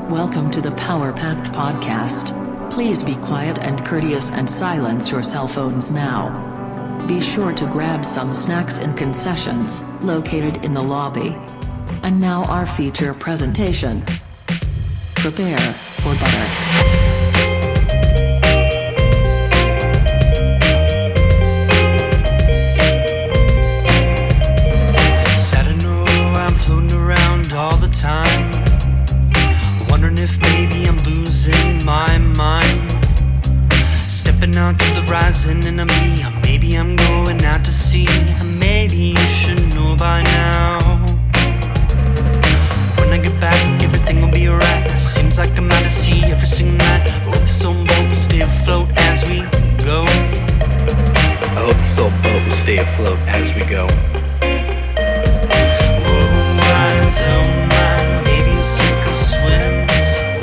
Welcome to the Power Packed Podcast. Please be quiet and courteous and silence your cell phones now. Be sure to grab some snacks and concessions, located in the lobby. And now our feature presentation. Prepare for butter. All the time, wondering if maybe I'm losing my mind. Stepping out to the horizon and I'm me, or maybe I'm going out to sea. Maybe you should know by now. When I get back, everything will be alright. Seems like I'm out to sea every single night. I hope this old boat will stay afloat as we go. I hope this old boat will stay afloat as we go. Don't mind, maybe you'll sink or swim.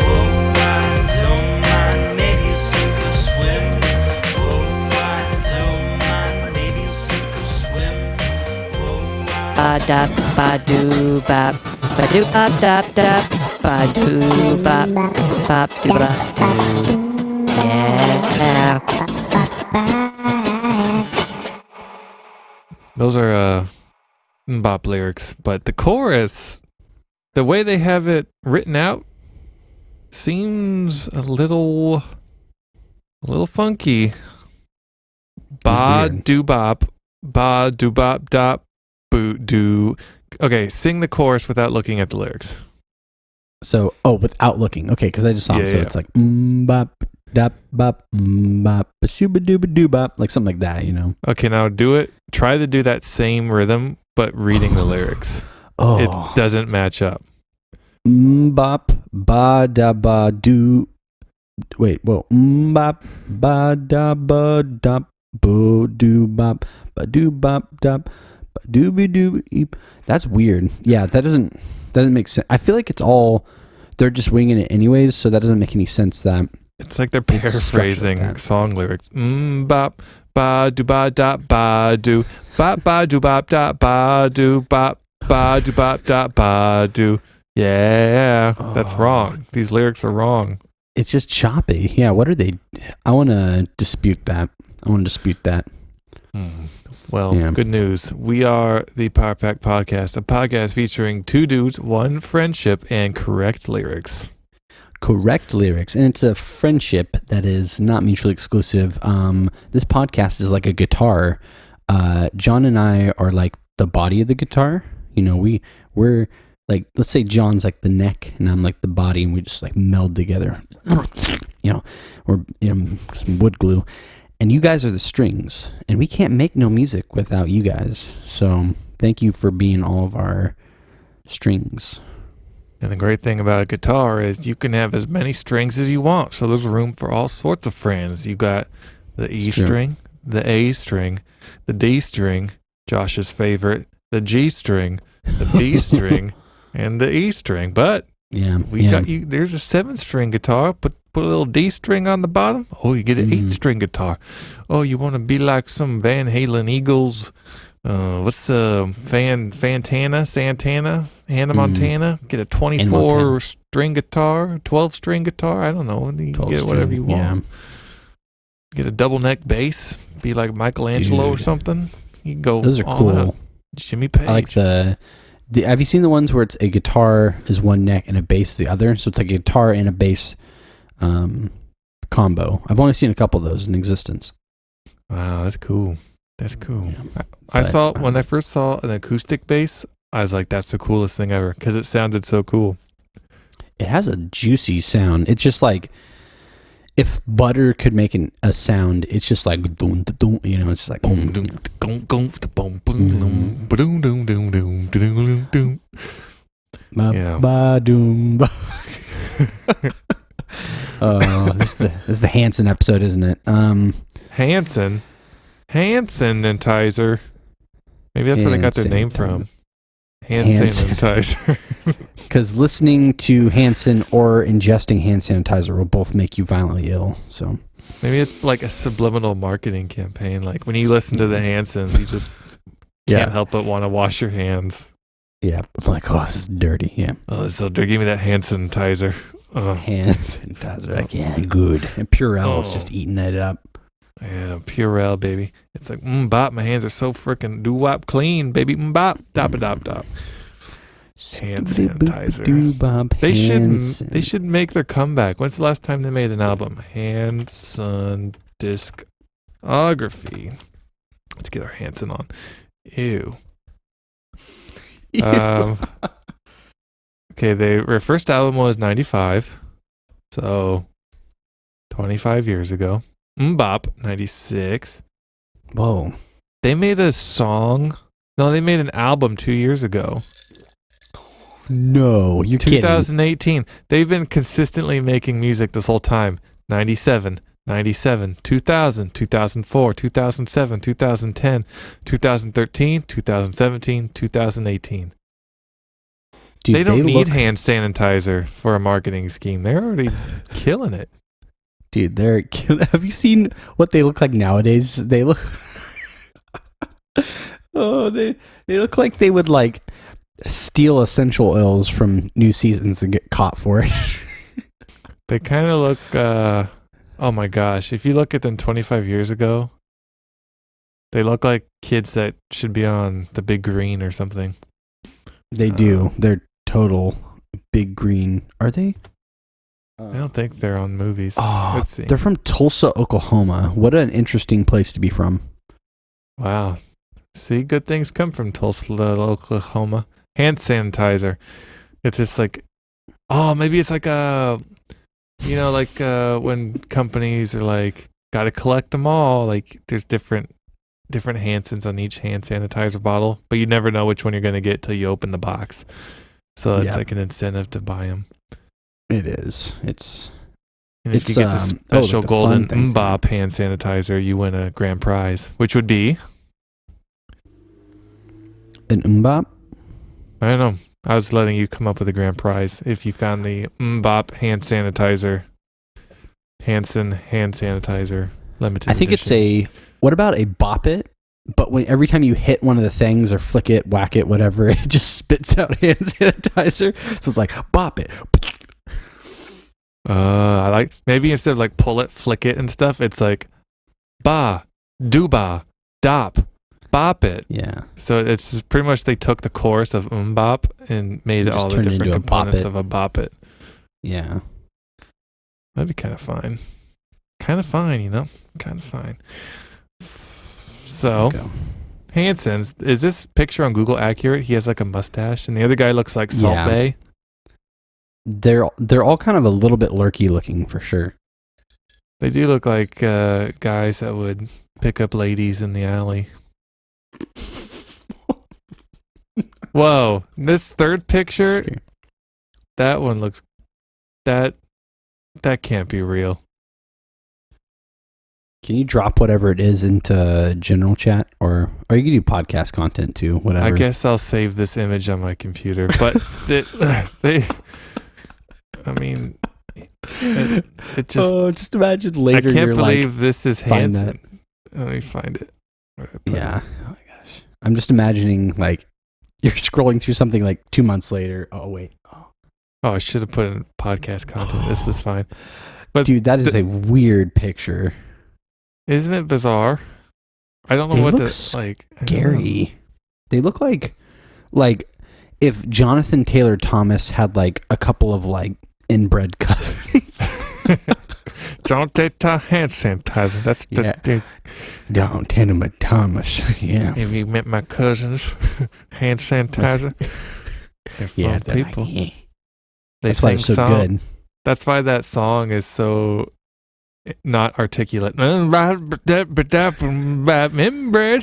Oh, I don't mind, maybe you'll sink or swim. Oh, I don't mind, maybe you'll sink or swim. Oh, I Ba-da, ba-doo, bop, ba-doo, bop, dop, dop, ba-doo, bop, bop, doo, bop, doo. Yeah. Those are mbop lyrics, but the chorus, the way they have it written out, seems a little funky. Ba do bop, dop, boo do. Okay, sing the chorus without looking at the lyrics. So, without looking. Okay, because I just saw them. So it's like bop, dop, bop, bop, shooba dooba doo bop, like something like that, you know. Okay, now do it. Try to do that same rhythm, but reading the lyrics. It doesn't match up. Bop, ba da ba do. Wait, whoa. Bop, ba da ba dop, bo do bop, ba do bop dop, ba dooby doo eep. That's weird. Yeah, that doesn't make sense. I feel like they're just winging it anyways, so that doesn't make any sense. That it's like they're paraphrasing song lyrics. Bop. Ba do ba da ba do ba do bop da ba do ba do bop da ba do. Yeah, that's wrong. These lyrics are wrong. It's just choppy. Yeah, what are they? I want to dispute that. Well, Good news. We are the Power Pack Podcast, a podcast featuring two dudes, one friendship, and correct lyrics. Correct lyrics, and it's a friendship that is not mutually exclusive. This podcast is like a guitar. John and I are like the body of the guitar. You know, we're like, let's say John's like the neck and I'm like the body, and we just like meld together. You know, we're some wood glue, and you guys are the strings, and we can't make no music without you guys. So thank you for being all of our strings. And the great thing about a guitar is you can have as many strings as you want. So there's room for all sorts of friends. You got the E string, the A string, the D string, Josh's favorite, the G string, the B string, and the E string. But we got you. There's a 7-string guitar. Put a little D string on the bottom. Oh, you get an 8-string guitar. Oh, you want to be like some Van Halen Eagles. What's Santana, Hannah Montana? Get a 24-string guitar, 12-string guitar. I don't know. You can get whatever you want. Get a double neck bass. Be like Michelangelo or something. You can go. Those are all cool. out. Jimmy Page. I like the. Have you seen the ones where it's a guitar is one neck and a bass the other? So it's like a guitar and a bass combo. I've only seen a couple of those in existence. Wow, that's cool. That's cool. Yeah. When I first saw an acoustic bass, I was like, that's the coolest thing ever, because it sounded so cool. It has a juicy sound. It's just like, if butter could make a sound, it's just like, dun, dun, you know, it's just like, boom, boom, boom, boom, boom, boom, boom, boom, boom, boom, boom. This is the Hanson episode, isn't it? Hanson Sanitizer. Maybe that's where they got their name from. Hand sanitizer. Because listening to Hanson or ingesting hand sanitizer will both make you violently ill. So maybe it's like a subliminal marketing campaign. Like when you listen to the Hansons, you just can't help but want to wash your hands. Yeah, I'm like, oh, this is dirty. Yeah. Oh, it's so dirty. Give me that hand sanitizer. hand sanitizer. Like, yeah, good. And Purell's just eating it up. Yeah, Purell, baby. It's like, mbop, my hands are so freaking doo-wop clean, baby. Mbop, dop-a-dop-dop. Hand sanitizer. They should make their comeback. When's the last time they made an album? Hand Sun Discography. Let's get our Hanson on. Ew. Okay, their first album was 95. So 25 years ago. Mbop, 96. Whoa. They made a song. No, they made an album 2 years ago. No, you kidding. 2018. They've been consistently making music this whole time. 97, 2000, 2004, 2007, 2010, 2013, 2017, 2018. Dude, they don't need hand sanitizer for a marketing scheme. They're already killing it. Dude, have you seen what they look like nowadays? They look they look like they would like steal essential oils from New Seasons and get caught for it. They kind of look oh my gosh, if you look at them 25 years ago, they look like kids that should be on the Big Green or something. They do. They're total Big Green. Are they? I don't think they're on movies. Oh, let's see. They're from Tulsa, Oklahoma. What an interesting place to be from. Wow. See, good things come from Tulsa, Oklahoma. Hand sanitizer. It's just like, maybe it's like when companies are like, got to collect them all. Like, there's different Hansons on each hand sanitizer bottle, but you never know which one you're going to get till you open the box. So it's like an incentive to buy them. It is. And if you get the special golden mbop hand sanitizer, you win a grand prize, which would be an mbop. I don't know. I was letting you come up with a grand prize if you found the mbop hand sanitizer, Hanson hand sanitizer limited. I think edition. What about a bop it? But every time you hit one of the things or flick it, whack it, whatever, it just spits out hand sanitizer. So it's like bop it. I like, maybe instead of like pull it, flick it and stuff, it's like ba, dooba, dop, bop it. Yeah. So it's pretty much they took the chorus of mbop and made all the different components of a bop it. Yeah. That'd be kind of fine. Kind of fine, you know? Kind of fine. So, Hanson's, is this picture on Google accurate? He has like a mustache and the other guy looks like Salt Bae. They're all kind of a little bit lurky looking for sure. They do look like guys that would pick up ladies in the alley. Whoa, this third picture, that one looks, that can't be real. Can you drop whatever it is into general chat, or you can do podcast content too, whatever. I guess I'll save this image on my computer, but it just imagine later. I can't believe this is Hanson. Let me find it. Yeah. Oh my gosh. I'm just imagining like you're scrolling through something like 2 months later. Oh wait. Oh, I should have put in podcast content. This is fine. But dude, that is a weird picture. Isn't it bizarre? I don't know what this like. Scary. They look like if Jonathan Taylor Thomas had like a couple of like inbred cousins. Don't take hand sanitizer. That's Don't tell him but Thomas. Yeah. If you met my cousins, hand sanitizer. They're fun people. Like, yeah. They sing so song. Good. That's why that song is so not articulate. Inbred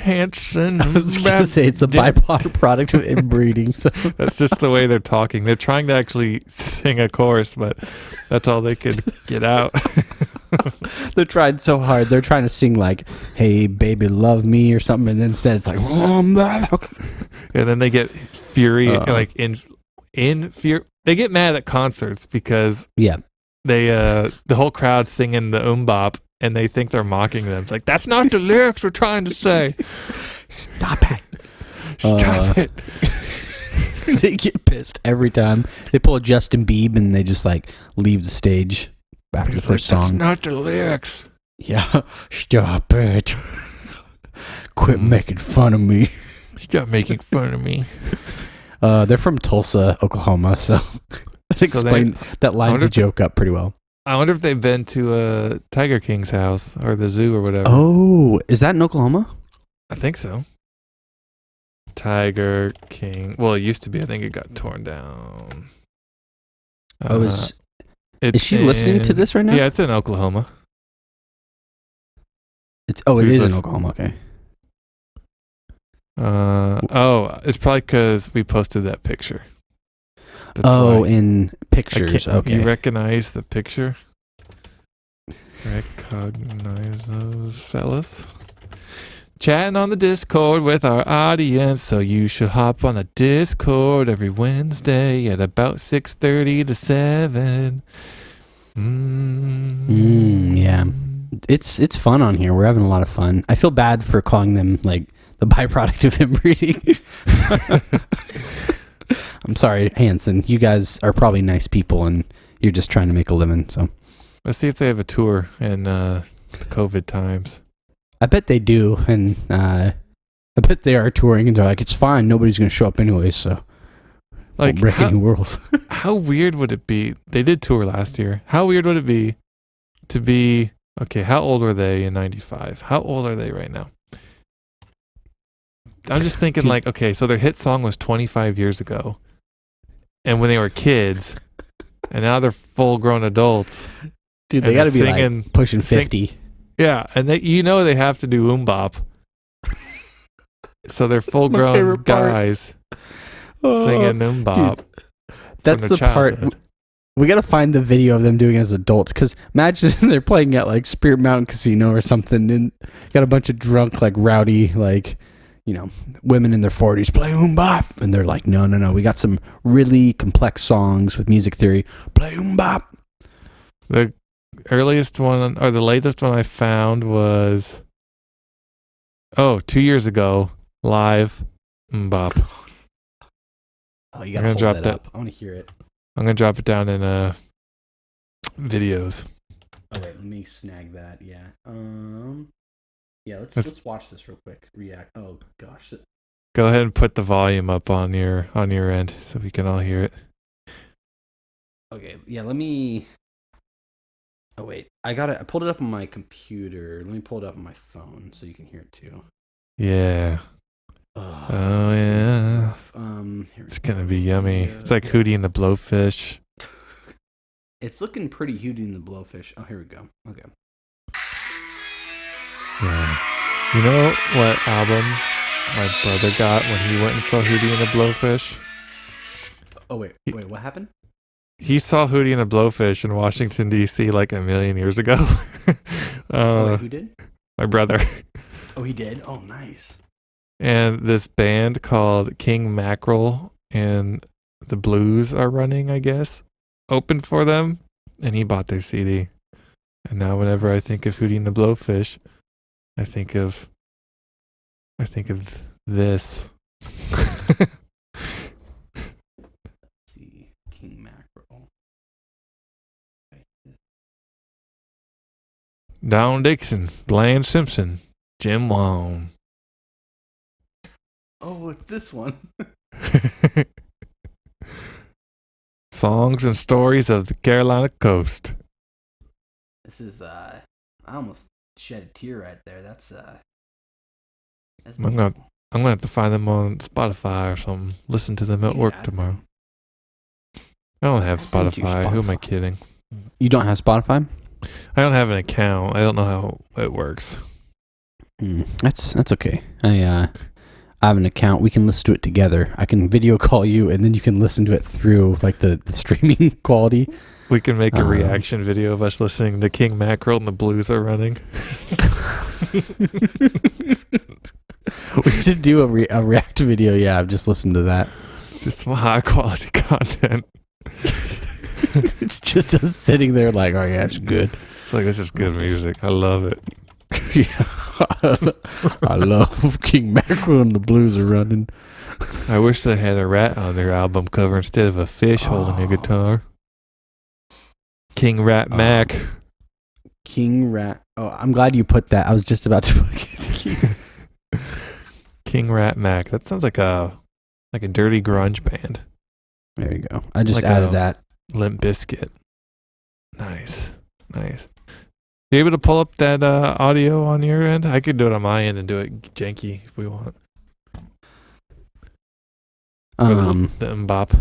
Hanson. I was going to say it's a byproduct of inbreeding. So. That's just the way they're talking. They're trying to actually sing a chorus, but that's all they could get out. They're trying so hard. They're trying to sing like, "Hey, baby, love me" or something, and then instead it's like, and then they get fury, like in fear. They get mad at concerts because they the whole crowd singing the mbop and they think they're mocking them. It's like, that's not the lyrics we're trying to say. Stop it. Stop it. They get pissed every time. They pull a Justin Bieber and they just like leave the stage after the first That's song. not the lyrics. Yeah, stop it. Quit making fun of me. Stop making fun of me. They're from Tulsa, Oklahoma, so that lines the joke up pretty well. I wonder if they've been to Tiger King's house or the zoo or whatever. Oh, is that in Oklahoma? I think so. Tiger King. Well, it used to be. I think it got torn down. Is she listening to this right now? Yeah, it's in Oklahoma. It is in Oklahoma. Okay. It's probably because we posted that picture. That's why. In pictures. Okay. You recognize the picture? Recognize those fellas? Chatting on the Discord with our audience, so you should hop on the Discord every Wednesday at about 6:30 to 7. Yeah. It's fun on here. We're having a lot of fun. I feel bad for calling them like the byproduct of inbreeding. I'm sorry, Hanson. You guys are probably nice people and you're just trying to make a living. So let's see if they have a tour in COVID times. I bet they do, and I bet they are touring, and they're like, it's fine. Nobody's going to show up anyway, so like breaking rules. How weird would it be? They did tour last year. How weird would it be to be, okay, how old were they in 95? How old are they right now? I'm just thinking like, okay, so their hit song was 25 years ago, and when they were kids, and now they're full-grown adults. Dude, they got to be like pushing 50. Yeah, and they have to do mbop. So they're full-grown guys singing mbop. Dude, that's the part. We got to find the video of them doing it as adults, because imagine they're playing at like Spirit Mountain Casino or something, and got a bunch of drunk, like rowdy, like, women in their 40s play mbop, and they're like, no, we got some really complex songs with music theory. Play mbop. The earliest one, or the latest one I found was 2 years ago, live mbop. Oh, you gotta hold that up. I want to hear it. I'm gonna drop it down in videos. Oh wait, let me snag that. Yeah. Yeah. Let's watch this real quick. React. Oh gosh. Go ahead and put the volume up on your end so we can all hear it. Okay. Yeah. Let me. Oh wait, I pulled it up on my computer. Let me pull it up on my phone so you can hear it too. Yeah. Oh yeah. It's gonna be yummy. It's like Hootie and the Blowfish. It's looking pretty Hootie and the Blowfish. Oh, here we go. Okay. Yeah. You know what album my brother got when he went and saw Hootie and the Blowfish? Oh wait, what happened? He saw Hootie and the Blowfish in Washington, D.C. like a million years ago. Who did? My brother. Oh, he did? Oh, nice. And this band called King Mackerel and the Blues are running, I guess, opened for them, and he bought their CD. And now whenever I think of Hootie and the Blowfish, I think of this. King Mackerel. Don Dixon, Bland Simpson, Jim Wong. Oh, it's this one. Songs and stories of the Carolina coast. This is I almost shed a tear right there. That's I'm gonna have to find them on Spotify or something. Listen to them at work tomorrow. I don't have Spotify. Who am I kidding? You don't have Spotify? I don't have an account. I don't know how it works. That's okay. I have an account. We can listen to it together. I can video call you, and then you can listen to it through like the streaming quality. We can make a reaction video of us listening to King Mackerel and the Blues are running. We should do a react video. Yeah, I've just listened to that. Just some high quality content. It's just us sitting there like, oh yeah, it's good. It's like, this is good music. I love it. Yeah. I love King Mackerel and the Blues Are Running. I wish they had a rat on their album cover instead of a fish holding a guitar. King Rat Mac. King Rat. Oh, I'm glad you put that. I was just about to put King Rat Mac. That sounds like a dirty grunge band. There you go. I just Like added a- that. Limp Bizkit. Nice. You able to pull up that audio on your end? I could do it on my end and do it janky if we want. The mbop.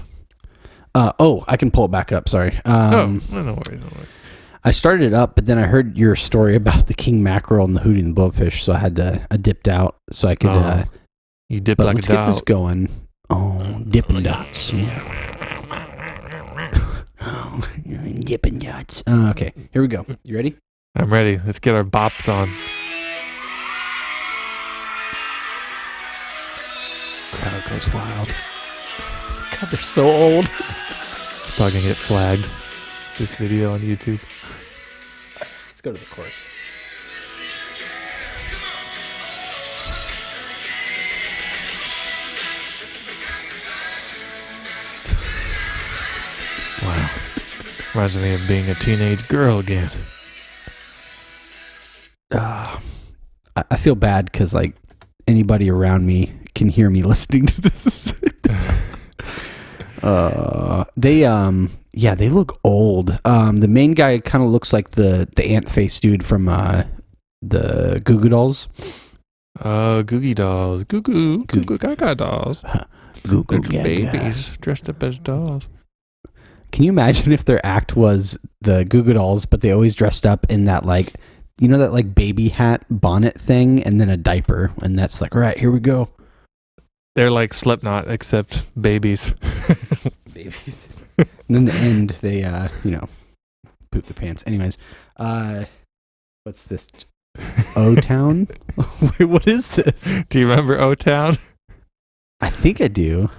I can pull it back up. Sorry. No worries. I started it up, but then I heard your story about the king mackerel and the hootie and the blowfish, so I dipped out so I could. You dip but like let's a get dog. this going. Oh, Dippin' Dots. Yeah. Oh, Dippin' Dots. Okay, here we go. You ready? I'm ready. Let's get our bops on. Crowd goes wild. God, they're so old. It's probably gonna get flagged. This video on YouTube. Let's go to the chorus. Wow. Reminds me of being a teenage girl again. I feel bad because like anybody around me can hear me listening to this. They look old. The main guy kind of looks like the ant face dude from the Goo Goo Dolls. Googie dolls. Goo Goo Gaga dolls. Goo Goo Little babies dressed up as dolls. Can you imagine if their act was the Goo Goo Dolls, but they always dressed up in that like, you know, that like baby hat bonnet thing and then a diaper, and that's like, all right, here we go. They're like Slipknot except babies. Babies. And then the end, they poop their pants. Anyways, what's this? O-Town? Wait, what is this? Do you remember O-Town? I think I do.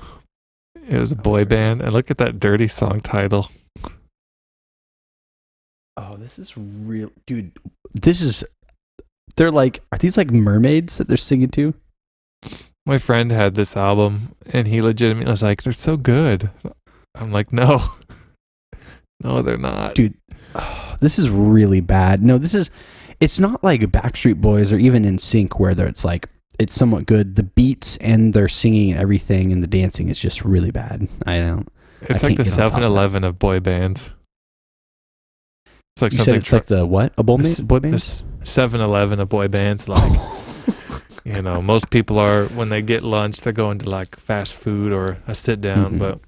It was a boy band, and look at that dirty song title. Oh, this is real, dude. They're like, are these like mermaids that they're singing to? My friend had this album, and he legitimately was like, they're so good. I'm like, no. No, they're not. Dude, this is really bad. No, it's not like Backstreet Boys or even NSYNC where it's somewhat good. The beats and their singing and everything and the dancing is just really bad. It's like the 7-Eleven of boy bands. It's like You something. said it's like the what? A boy band? 7-Eleven of boy bands. Like, most people are, when they get lunch, they're going to like fast food or a sit down, but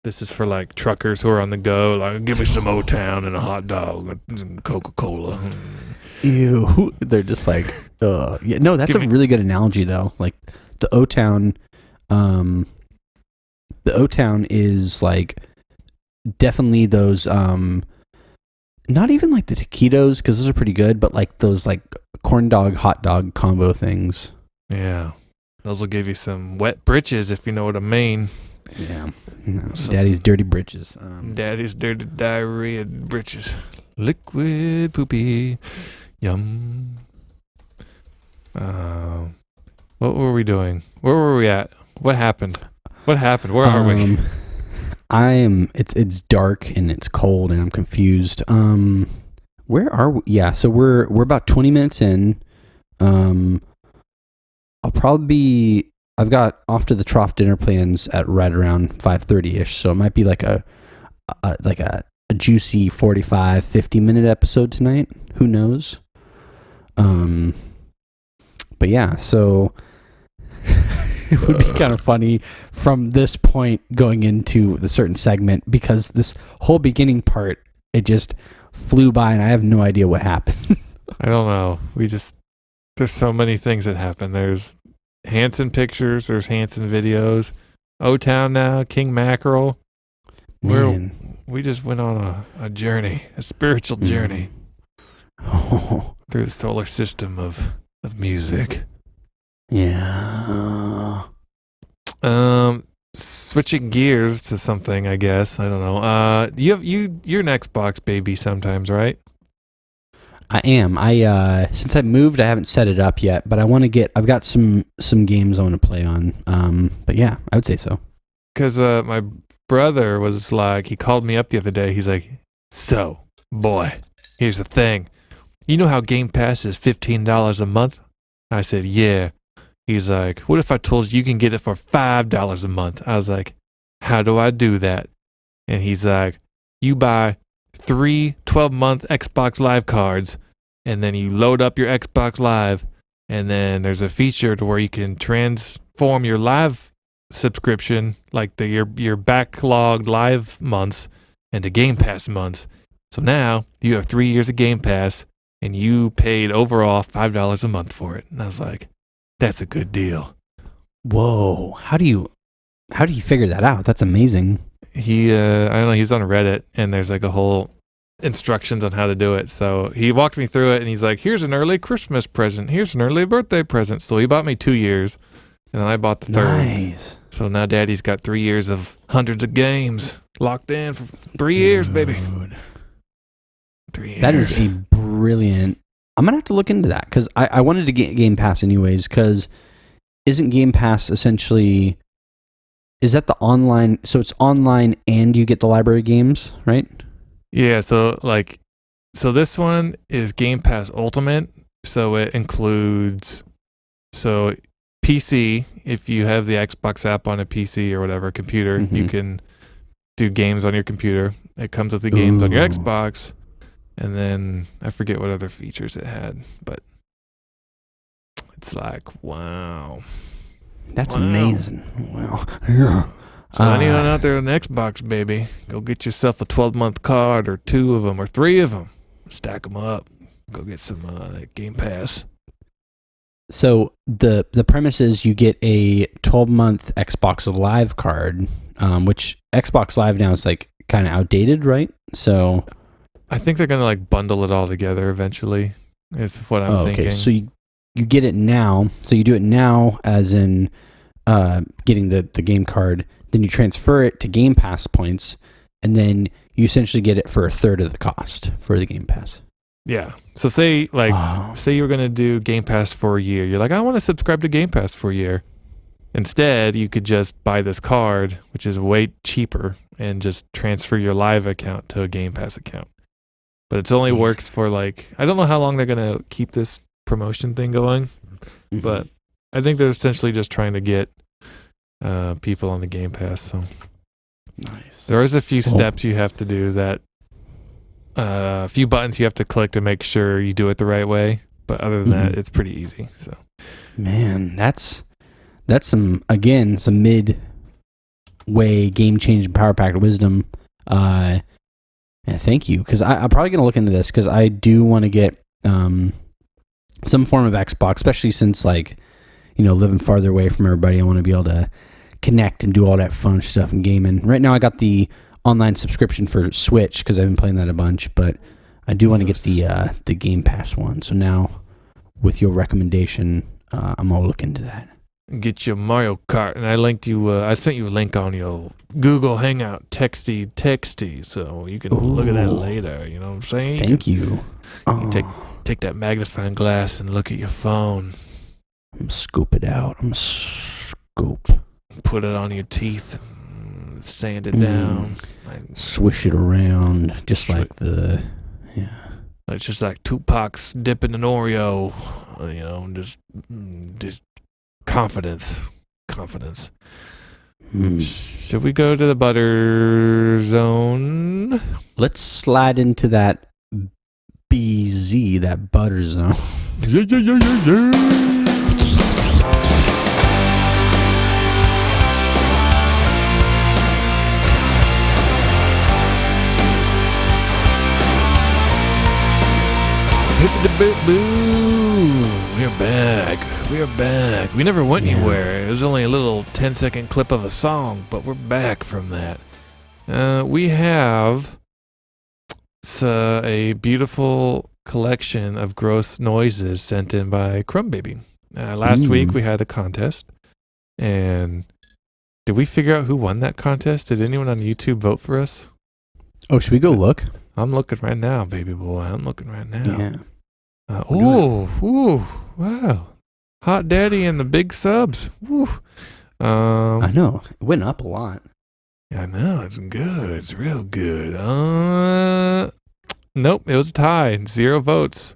this is for like truckers who are on the go. Like, give me some O-Town and a hot dog and Coca-Cola. Ew. They're just like, yeah. No, that's a really good analogy though. Like the O-Town, is like definitely those, not even like the taquitos, because those are pretty good, but like those like corn dog, hot dog combo things. Yeah. Those will give you some wet britches, if you know what I mean. Yeah. Daddy's dirty britches. Daddy's dirty diarrhea britches. Liquid poopy. Yum. What were we doing? Where were we at? What happened? Where are we? It's dark and it's cold and I'm confused. Where are we? Yeah, so we're about 20 minutes in. I've got off to the trough dinner plans at right around 5:30ish, so it might be like a juicy 50 minute episode tonight. Who knows? But yeah, so it would be kind of funny from this point going into the certain segment, because this whole beginning part, it just flew by and I have no idea what happened. I don't know. There's so many things that happen. There's Hanson pictures, there's Hanson videos, O-Town now, King Mackerel. We just went on a journey, a spiritual journey through the solar system of music. Yeah. Switching gears to something, I guess. I don't know. You're an Xbox baby sometimes, right? I am. I since I moved, I haven't set it up yet, but I want to get. I've got some games I want to play on. But yeah, I would say so. Because my brother was like, he called me up the other day. He's like, "So, boy, here's the thing. You know how Game Pass is $15 a month?" I said, "Yeah." He's like, "What if I told you can get it for $5 a month?" I was like, "How do I do that?" And he's like, "You buy 3 12-month Xbox Live cards, and then you load up your Xbox Live, and then there's a feature to where you can transform your Live subscription, like your backlogged Live months, into Game Pass months. So now you have 3 years of Game Pass, and you paid overall $5 a month for it." And I was like, "That's a good deal." Whoa! How do you figure that out? That's amazing. He I don't know, he's on Reddit, and there's like a whole instructions on how to do it. So he walked me through it, and he's like, "Here's an early Christmas present, here's an early birthday present." So he bought me 2 years, and then I bought the third. Nice. So now Daddy's got 3 years of hundreds of games locked in for 3 years, baby. 3 years. That is a brilliant. I'm gonna have to look into that because I wanted to get Game Pass anyways. Because isn't Game Pass essentially? Is that the online? So it's online and you get the library games, right? Yeah, so this one is Game Pass Ultimate, so it includes PC. If you have the Xbox app on a PC or whatever computer, you can do games on your computer. It comes with the games on your Xbox, and then I forget what other features it had, but it's like, wow. That's amazing. Wow. Yeah. So anyone out there on Xbox, baby, go get yourself a 12-month card or 2 of them or 3 of them. Stack them up. Go get some Game Pass. So the premise is you get a 12-month Xbox Live card, which Xbox Live now is like kind of outdated, right? So I think they're going to like bundle it all together eventually, is what I'm thinking. Okay, so you get it now. So you do it now as in getting the game card. Then you transfer it to Game Pass points, and then you essentially get it for a third of the cost for the Game Pass. Yeah. So say you're going to do Game Pass for a year. You're like, I want to subscribe to Game Pass for a year. Instead, you could just buy this card, which is way cheaper, and just transfer your Live account to a Game Pass account. But it only works for like, I don't know how long they're going to keep this promotion thing going, but I think they're essentially just trying to get people on the Game Pass. So nice. There is a few steps you have to do, that a few buttons you have to click to make sure you do it the right way, but other than that, it's pretty easy. So man, that's some mid way game changing power packed wisdom. And thank you, because I'm probably gonna look into this because I do want to get some form of Xbox, especially since living farther away from everybody. I want to be able to connect and do all that fun stuff and gaming. Right now I got the online subscription for Switch because I've been playing that a bunch, but I do want to get the Game Pass one. So now with your recommendation, I'm gonna look into that. Get your Mario Kart, and I sent you a link on your Google Hangout texty, so you can look at that later. You know what I'm saying? Thank you. You can take that magnifying glass and look at your phone. I'm scoop it out. I'm scoop. Put it on your teeth. Sand it down. Swish it around, just like It's just like Tupac's dipping an Oreo. Just confidence. Should we go to the butter zone? Let's slide into that BZ, that butter zone. Yeah. We're back. We never went anywhere. It was only a little 10-second clip of a song, but we're back from that. We have a beautiful collection of gross noises sent in by Crumb Baby. Last week we had a contest, and did we figure out who won that contest? Did anyone on YouTube vote for us? Oh, should we go look? I'm looking right now, baby boy. I'm looking right now. Yeah. Wow. Hot Daddy and the big subs. Woo. I know. It went up a lot. I know. It's good. It's real good. Nope. It was a tie. 0 votes.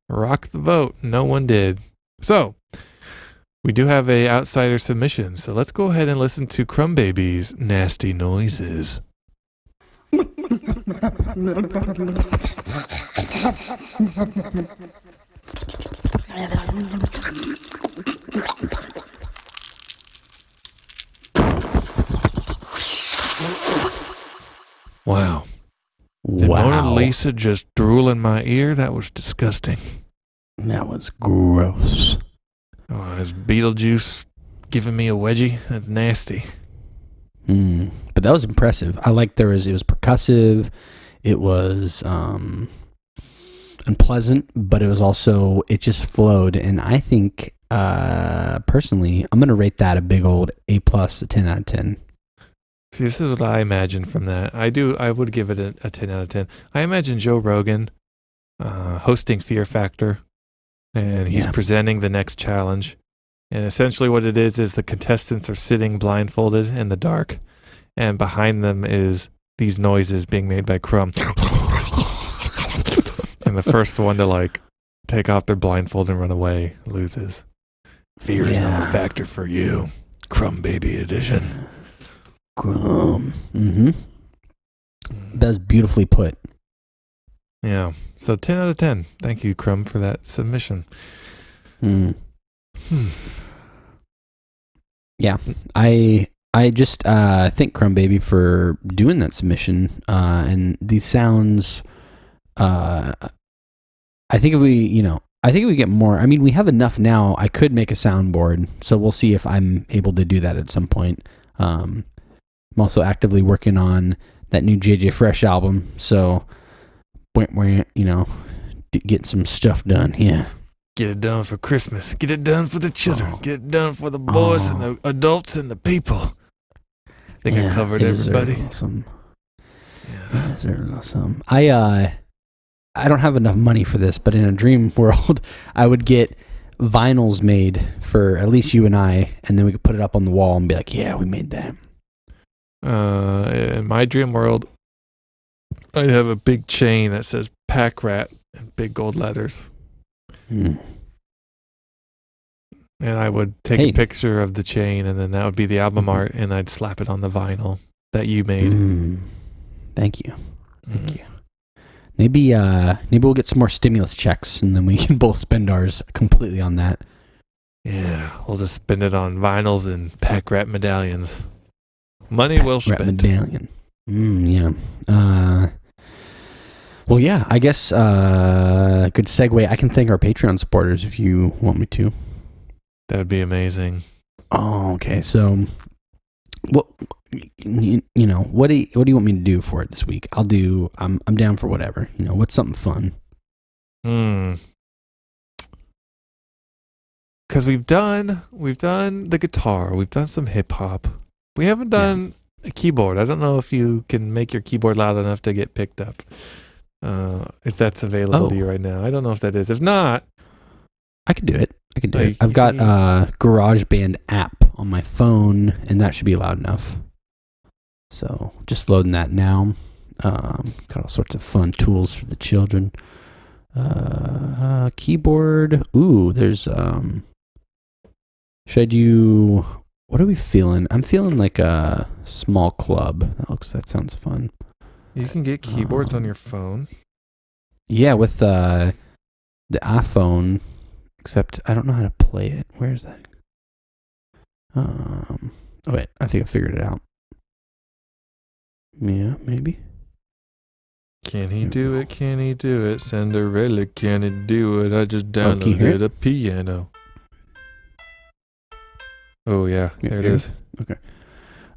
Rock the vote. No one did. So, we do have a outsider submission. So let's go ahead and listen to Crumb Baby's nasty noises. Wow. Did Mona Lisa just drool in my ear? That was disgusting. That was gross. Oh, is Beetlejuice giving me a wedgie? That's nasty. But that was impressive. I like it was percussive. It was unpleasant, but it was also, it just flowed. And I think, personally, I'm going to rate that a big old A+, a 10 out of 10. See, this is what I imagine from that. I would give it a 10 out of 10. I imagine Joe Rogan hosting Fear Factor, and he's presenting the next challenge. And essentially what it is the contestants are sitting blindfolded in the dark, and behind them is these noises being made by Crumb. And the first one to take off their blindfold and run away loses. Fear is not a factor for you. Crumb Baby edition. Crumb. That's beautifully put. Yeah. So 10 out of 10. Thank you, Crumb, for that submission. Yeah. I just thank Crumb Baby for doing that submission. And these sounds, I think if we get more, I mean, we have enough now. I could make a soundboard, so we'll see if I'm able to do that at some point. I'm also actively working on that new JJ Fresh album, so get some stuff done. Yeah, get it done for Christmas. Get it done for the children. Get it done for the boys and the adults and the people. I think I covered everybody. Some. I don't have enough money for this, but in a dream world, I would get vinyls made for at least you and I, and then we could put it up on the wall and be like, yeah, we made that. In my dream world, I'd have a big chain that says Pack Rat in big gold letters. And I would take a picture of the chain, and then that would be the album art, and I'd slap it on the vinyl that you made. Thank you. Thank you. Maybe we'll get some more stimulus checks, and then we can both spend ours completely on that. Yeah, we'll just spend it on vinyls and Pack Rat medallions. Money well spent. Rat medallion. Yeah. Well, yeah, I guess good segue. I can thank our Patreon supporters if you want me to. That would be amazing. Oh, okay. So, what what do you want me to do for it this week? I'm down for whatever. What's something fun? Because we've done the guitar, we've done some hip hop. We haven't done a keyboard. I don't know if you can make your keyboard loud enough to get picked up. If that's available to you right now. I don't know if that is. If not, I could do it. I've got a GarageBand app on my phone, and that should be loud enough. So just loading that now. Got all sorts of fun tools for the children. Keyboard. Ooh, there's should I do? What are we feeling? I'm feeling like a small club. That sounds fun. You can get keyboards on your phone. Yeah, with the iPhone. Except I don't know how to play it. Where is that? Oh wait, I think I figured it out. Yeah, maybe. Can he do it? Can he do it? Cinderella, can he do it? I just downloaded a piano. Oh yeah, there it is.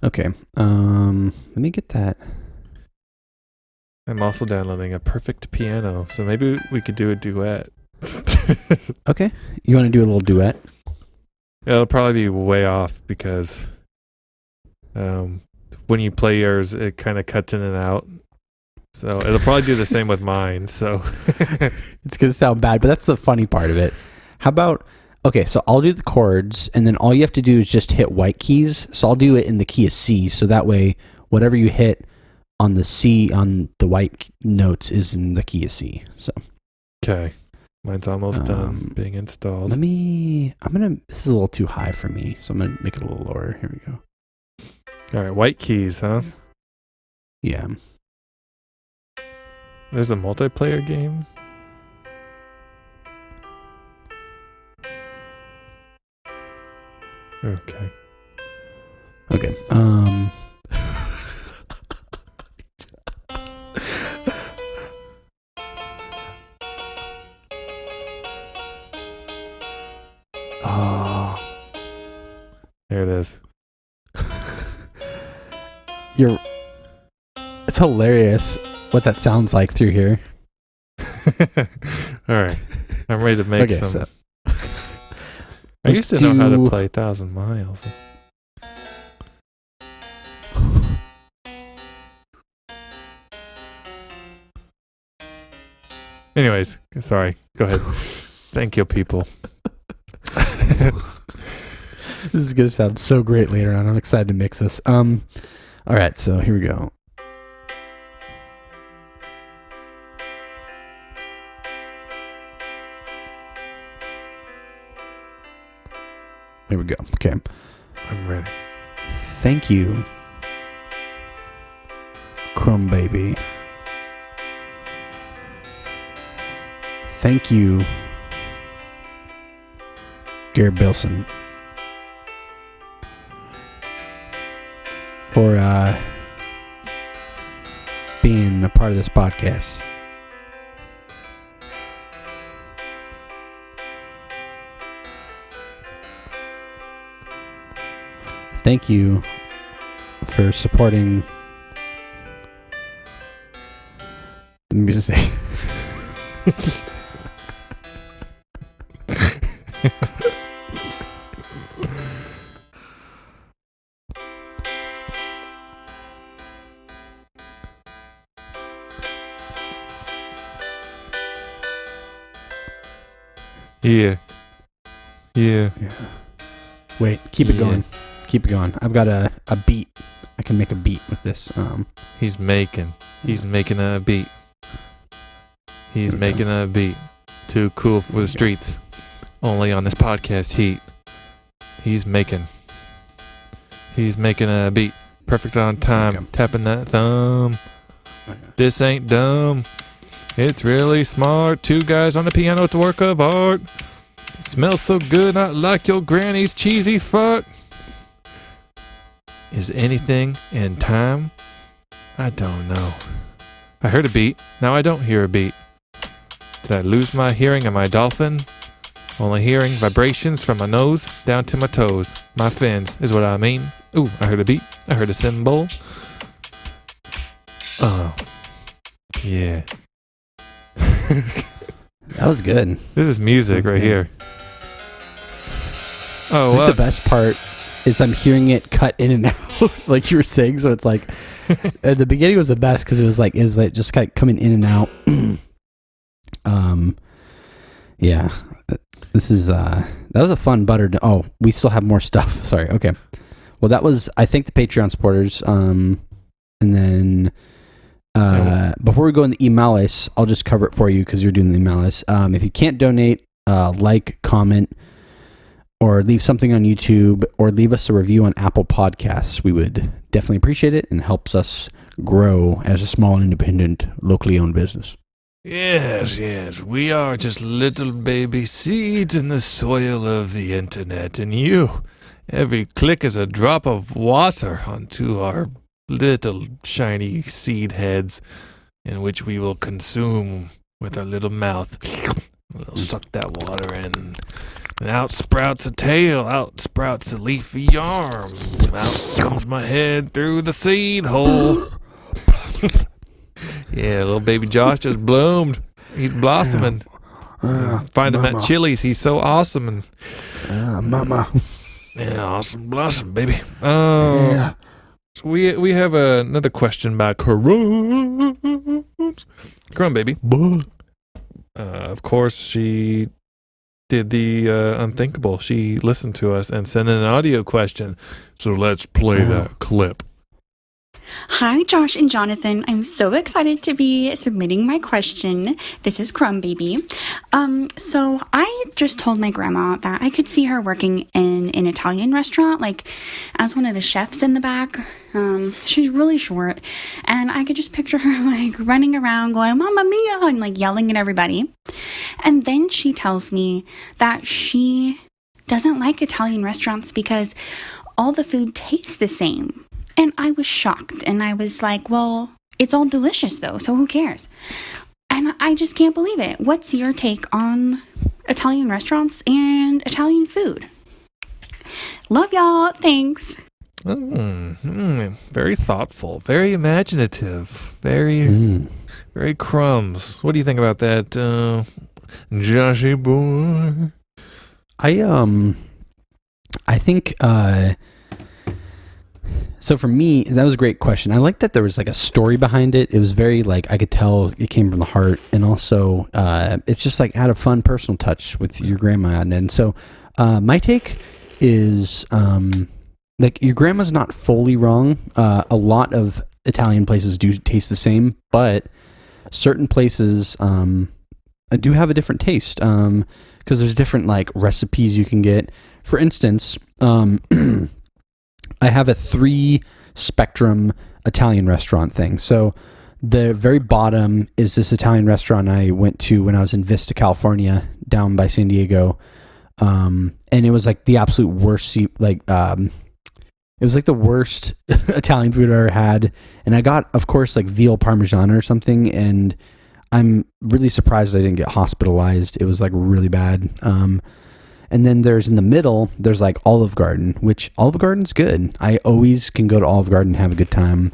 Okay. Let me get that. I'm also downloading a perfect piano, so maybe we could do a duet. Okay. You want to do a little duet? Yeah, it'll probably be way off because when you play yours, it kind of cuts in and out. So it'll probably do the same with mine. So It's going to sound bad, but that's the funny part of it. How about, okay, so I'll do the chords, and then all you have to do is just hit white keys. So I'll do it in the key of C, so that way whatever you hit on the C, on the white notes, is in the key of C. So okay, mine's almost done being installed. This is a little too high for me, so I'm going to make it a little lower. Here we go. All right, white keys, huh? Yeah. There's a multiplayer game. Okay. Okay. Oh, There it is. it's hilarious what that sounds like through here. All right. I'm ready to make Okay, some. so I used to know how to play 1,000 Miles. Anyways, sorry. Go ahead. Thank you, people. this is gonna sound so great later on. I'm excited to mix this. All right, so here we go. Here we go. Okay. I'm ready. Thank you, Crumb Baby. Thank you, Garrett Bilson, for being a part of this podcast. Thank you for supporting the music. Yeah. Wait, keep it going. Keep it going. I've got a beat. I can make a beat with this. He's making a beat. He's making a beat. Too cool for the streets. Only on this podcast heat. He's making a beat. Perfect on time. Okay. Tapping that thumb. Okay. This ain't dumb. It's really smart. 2 guys on the piano to work of art. Smells so good, not like your granny's cheesy fart. Is anything in time? I don't know. I heard a beat. Now I don't hear a beat. Did I lose my hearing? Am I a dolphin? Only hearing vibrations from my nose down to my toes. My fins is what I mean. Ooh, I heard a beat. I heard a cymbal. Oh. Yeah. That was good. This is music right here. Oh, I think the best part is I'm hearing it cut in and out, like you were saying. So it's like at the beginning was the best because it was like just kind of coming in and out. Yeah, this is that was a fun butter. Oh, we still have more stuff. Sorry. Okay. Well, that was I thank the Patreon supporters. And then before we go in the email list, I'll just cover it for you because you're doing the email list. If you can't donate, like, comment, or leave something on YouTube, or leave us a review on Apple Podcasts. We would definitely appreciate it and helps us grow as a small, independent, locally owned business. Yes. We are just little baby seeds in the soil of the internet, and you, every click is a drop of water onto our little shiny seed heads, in which we will consume with our little mouth. We'll suck that water in. And out sprouts a tail, out sprouts a leafy arm, out comes my head through the seed hole. Yeah, little baby Josh just bloomed. He's blossoming. Find him at Chili's. He's so awesome. And Mama. yeah, awesome blossom, baby. So we have another question by Karan. crumbs. Crumb baby. Of course, she did the unthinkable. She listened to us and sent in an audio question. So let's play that clip. Hi, Josh and Jonathan. I'm so excited to be submitting my question. This is Crumb Baby. So I just told my grandma that I could see her working in an Italian restaurant, like as one of the chefs in the back. She's really short, and I could just picture her like running around going, "Mamma mia," and like yelling at everybody. And then she tells me that she doesn't like Italian restaurants because all the food tastes the same. And I was shocked, and I was like, well, it's all delicious though, so who cares? And I just can't believe it. What's your take on Italian restaurants and Italian food? Love y'all. Thanks. Very thoughtful, very imaginative, very crumbs. What do you think about that, Joshy boy? I think so for me, that was a great question. I like that there was like a story behind it. It was very like, I could tell it came from the heart, and also it's just like had a fun personal touch with your grandma. And so my take is like your grandma's not fully wrong. A lot of Italian places do taste the same, but certain places do have a different taste because there's different like recipes you can get. For instance, I have a 3-spectrum Italian restaurant thing. So the very bottom is this Italian restaurant I went to when I was in Vista, California, down by San Diego. And it was like the absolute worst, it was like the worst Italian food I ever had. And I got, of course, like veal parmesan or something. And I'm really surprised I didn't get hospitalized. It was like really bad. And then there's in the middle, there's like Olive Garden, which Olive Garden's good. I always can go to Olive Garden and have a good time.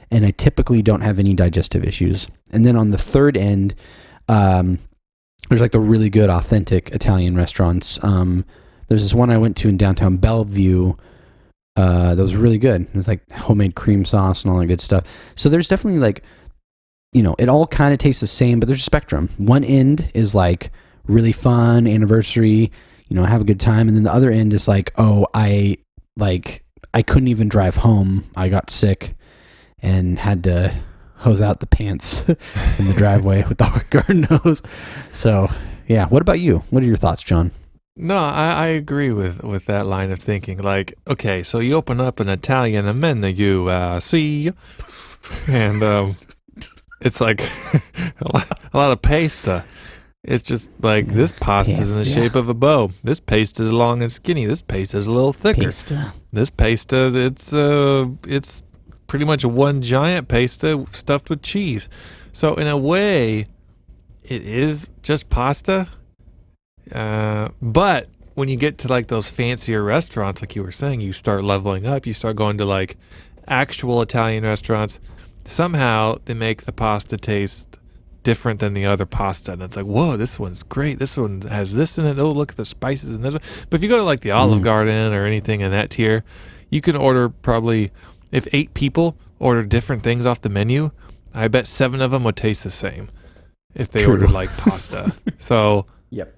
And I typically don't have any digestive issues. And then on the third end, there's like the really good, authentic Italian restaurants. There's this one I went to in downtown Bellevue that was really good. It was like homemade cream sauce and all that good stuff. So there's definitely like, you know, it all kind of tastes the same, but there's a spectrum. One end is like really fun, anniversary, you know, have a good time. And then the other end is like, oh, I couldn't even drive home. I got sick and had to hose out the pants in the driveway with the garden hose. So yeah. What about you? What are your thoughts, John? No, I agree with that line of thinking. Like, okay, so you open up an Italian menu, see, and it's like a lot of pasta. It's just like this pasta is in the shape of a bow. This paste is long and skinny. This paste is a little thicker. This pasta, it's pretty much one giant pasta stuffed with cheese. So in a way, it is just pasta. But when you get to like those fancier restaurants, like you were saying, you start leveling up. You start going to like actual Italian restaurants. Somehow they make the pasta taste different than the other pasta, and it's like, whoa, this one's great. This one has this in it. Oh, look at the spices in this one. But if you go to like the Olive Garden or anything in that tier, you can order probably, if 8 people order different things off the menu, I bet 7 of them would taste the same if they ordered like pasta. So yep.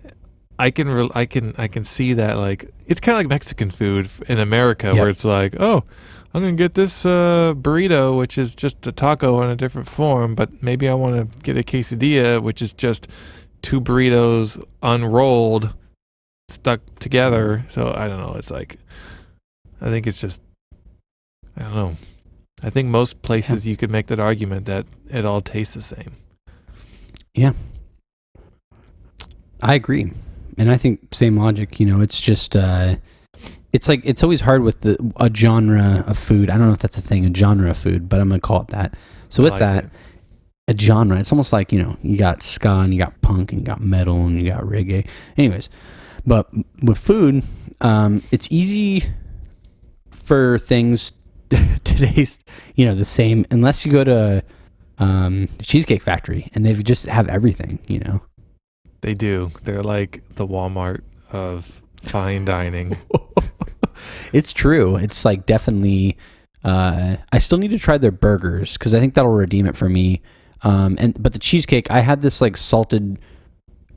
I can see that. Like, it's kind of like Mexican food in America, where it's like, oh, I'm going to get this burrito, which is just a taco in a different form, but maybe I want to get a quesadilla, which is just 2 burritos unrolled, stuck together. So I don't know. It's like, I think it's just, I don't know. I think most places you could make that argument that it all tastes the same. Yeah. I agree. And I think same logic, you know, it's just, it's like, it's always hard with a genre of food. I don't know if that's a thing, a genre of food, but I'm going to call it that. So with that, a genre, it's almost like, you know, you got ska and you got punk and you got metal and you got reggae. Anyways, but with food, it's easy for things to taste, you know, the same, unless you go to Cheesecake Factory and they just have everything, you know. They do. They're like the Walmart of fine dining. It's true. It's like definitely, I still need to try their burgers because I think that'll redeem it for me. But the cheesecake, I had this like salted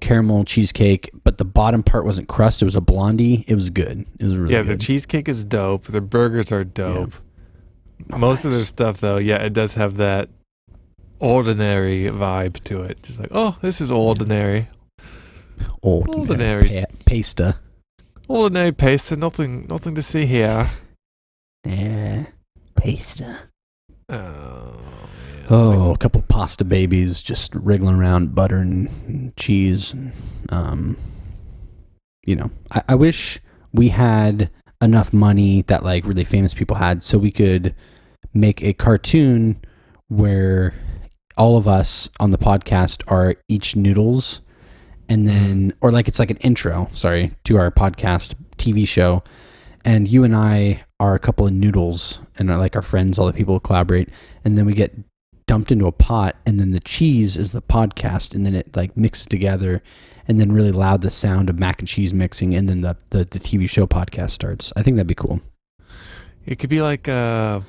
caramel cheesecake, but the bottom part wasn't crust. It was a blondie. It was good. It was really good. The cheesecake is dope. The burgers are dope. Yeah. Most of their stuff, though, it does have that ordinary vibe to it. Just like, oh, this is ordinary. Ordinary pasta. Ordinary pasta. Nothing to see here. Yeah, pasta. Oh, a couple pasta babies just wriggling around, butter and cheese. I wish we had enough money that like really famous people had, so we could make a cartoon where all of us on the podcast are each noodles, and then, or like it's like an intro, to our podcast TV show, and you and I are a couple of noodles, and are like our friends, all the people who collaborate, and then we get dumped into a pot, and then the cheese is the podcast, and then it like mixes together, and then really loud the sound of mac and cheese mixing, and then the TV show podcast starts. I think that'd be cool. It could be like kind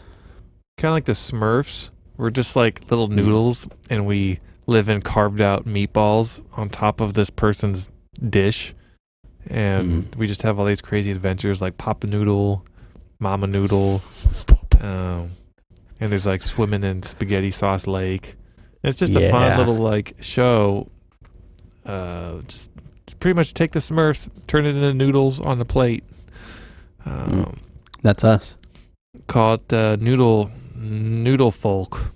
of like the Smurfs. We're just like little noodles, and we live in carved out meatballs on top of this person's dish, and we just have all these crazy adventures like Papa Noodle, Mama Noodle, and there's like swimming in spaghetti sauce lake. And it's just a fun little like show. Just pretty much take the Smurfs, turn it into noodles on the plate. That's us. Call it Noodle Folk.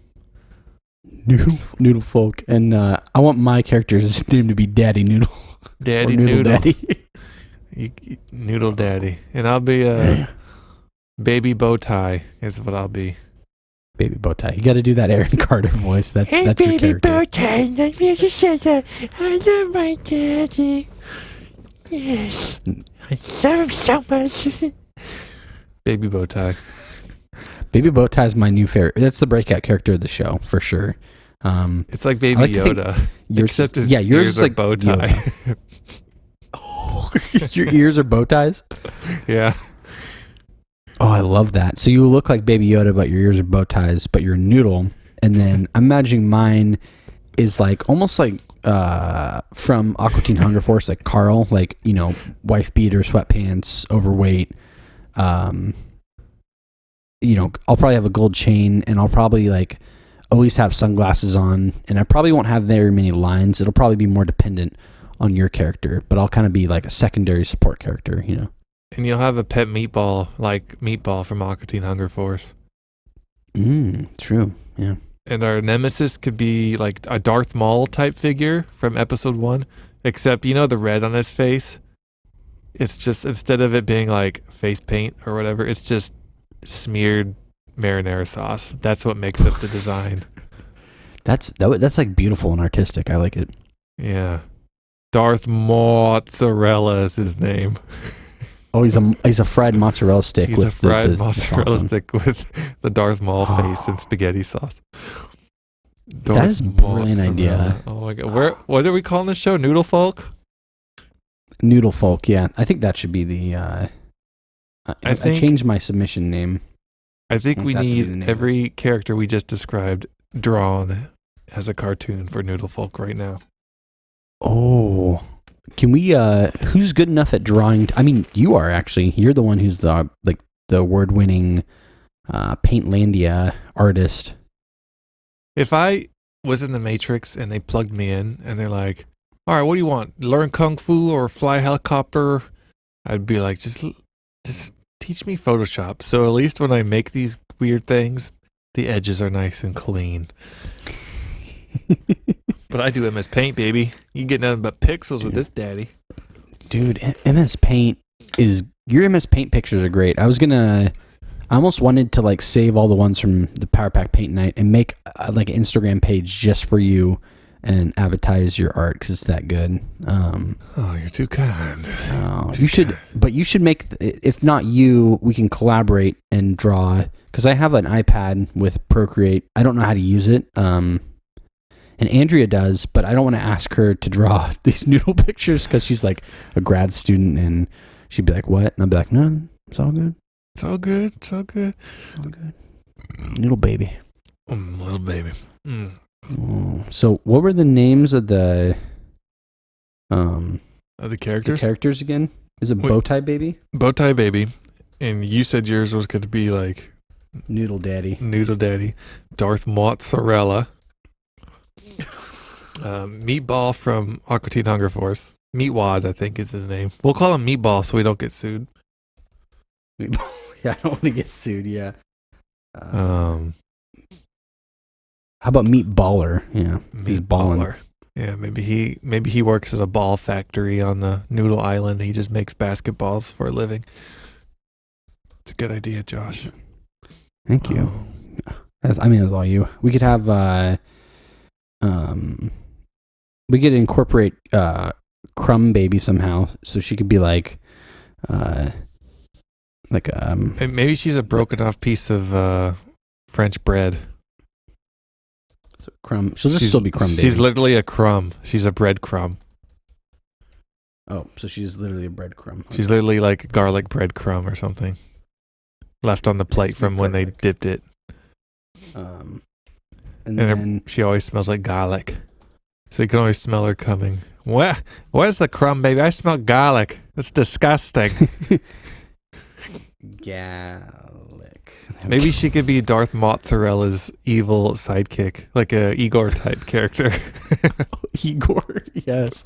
Noodle Folk. And I want my character's name to be Daddy Noodle. Daddy Noodle. Daddy. Noodle Daddy. And I'll be Baby Bowtie is what I'll be. Baby Bowtie. You got to do that Aaron Carter voice. That's your character. Bowtie, let me just say that I love my daddy. Yes, I love him so much. Baby Bowtie. Baby Bowtie is my new favorite. That's the breakout character of the show for sure. It's like Baby Yoda, except his yours ears is are like bow tie. Your ears are bow ties? Yeah. Oh, I love that. So you look like Baby Yoda, but your ears are bow ties, but you're a noodle. And then I'm imagining mine is like almost like from Aqua Teen Hunger Force, like Carl, like, wife beater, sweatpants, overweight. I'll probably have a gold chain, and I'll probably like always have sunglasses on, and I probably won't have very many lines. It'll probably be more dependent on your character, but I'll kind of be like a secondary support character, And you'll have a pet meatball, like Meatball from Aqua Teen Hunger Force. True, yeah. And our nemesis could be like a Darth Maul type figure from episode 1, except, the red on his face? It's just, instead of it being like face paint or whatever, it's just smeared marinara sauce. That's what makes up the design. That's like beautiful and artistic. I like it. Yeah. Darth Mozzarella is his name. Oh, he's a fried mozzarella stick. He's a fried mozzarella stick with the Darth Maul face and spaghetti sauce. That is a brilliant idea. Oh my god! What are we calling this show? Noodle Folk. Noodle Folk. Yeah, I think that should be the. I changed my submission name. I think we need every character we just described drawn as a cartoon for Noodle Folk right now. Oh. Can we, who's good enough at drawing? I mean, you are actually. You're the one who's the award-winning Paintlandia artist. If I was in the Matrix and they plugged me in and they're like, all right, what do you want? Learn Kung Fu or fly a helicopter? I'd be like, just teach me Photoshop. So at least when I make these weird things, the edges are nice and clean. But I do MS Paint, baby. You get nothing but pixels with this daddy. Dude, MS Paint your MS Paint pictures are great. I almost wanted to like save all the ones from the Power Pack Paint Night and make like an Instagram page just for you and advertise your art because it's that good. Oh, you're too kind. You should make, if not you, we can collaborate and draw, because I have an iPad with Procreate. I don't know how to use it. And Andrea does, but I don't want to ask her to draw these noodle pictures because she's like a grad student and she'd be like, what? And I'd be like, no, it's all good. It's all good. It's all good. It's all good. Noodle baby. Little baby. Oh, So what were the names of the The characters? characters again? Is it Wait. Bowtie Baby? Bowtie Baby. And you said yours was going to be like Noodle Daddy. Noodle Daddy. Darth Mozzarella. Meatball from Aqua Teen Hunger Force. Meatwad, I think is his name. We'll call him Meatball so we don't get sued. Yeah, I don't want to get sued. Yeah. Um, How about Meatballer? Yeah, he's balling. Meatballer. Yeah, maybe he works at a ball factory on the Noodle Island. He just makes basketballs for a living. It's a good idea, Josh. Thank you. That's all you. We could have we could incorporate Crumb Baby somehow, so she could be like And maybe she's a broken off piece of French bread. so Crumb. She'll just still be Crumb Baby. She's literally a crumb. She's a bread crumb. Oh, so she's literally a breadcrumb. She's literally like garlic bread crumb or something. Left on the plate from when they dipped it. And And then she always smells like garlic. So you can always smell her coming. Where's the crumb, baby? I smell garlic. That's disgusting. garlic. Maybe she could be Darth Mozzarella's evil sidekick, like a Igor type character. Igor. Yes.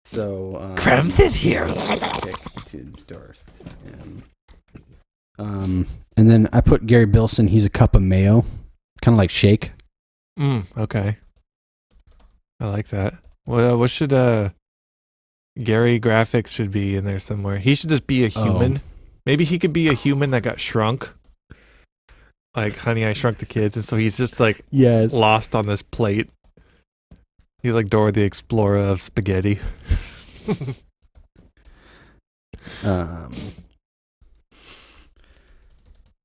Crumbit here. To Darth. And then I put Gary Bilson. He's a cup of mayo, kind of like Shake. Okay. I like that. Well, what should Gary Graphics should be in there somewhere? He should just be a human. Maybe he could be a human that got shrunk. Like Honey, I Shrunk the Kids, and so he's just like lost on this plate. He's like Dora the Explorer of spaghetti.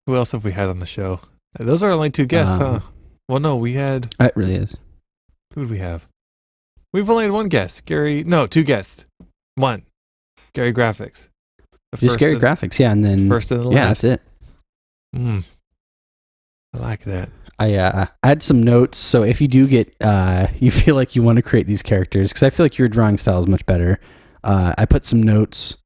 Who else have we had on the show? Those are only two guests, huh? Well, no, we had... It really is. Who did we have? We've only had one guest. Two guests. One. Gary Graphics. Just Gary Graphics, yeah, and then... First and the last. Yeah, that's it. I like that. I had some notes, so if you do get... you feel like you want to create these characters, because I feel like your drawing style is much better. I put some notes...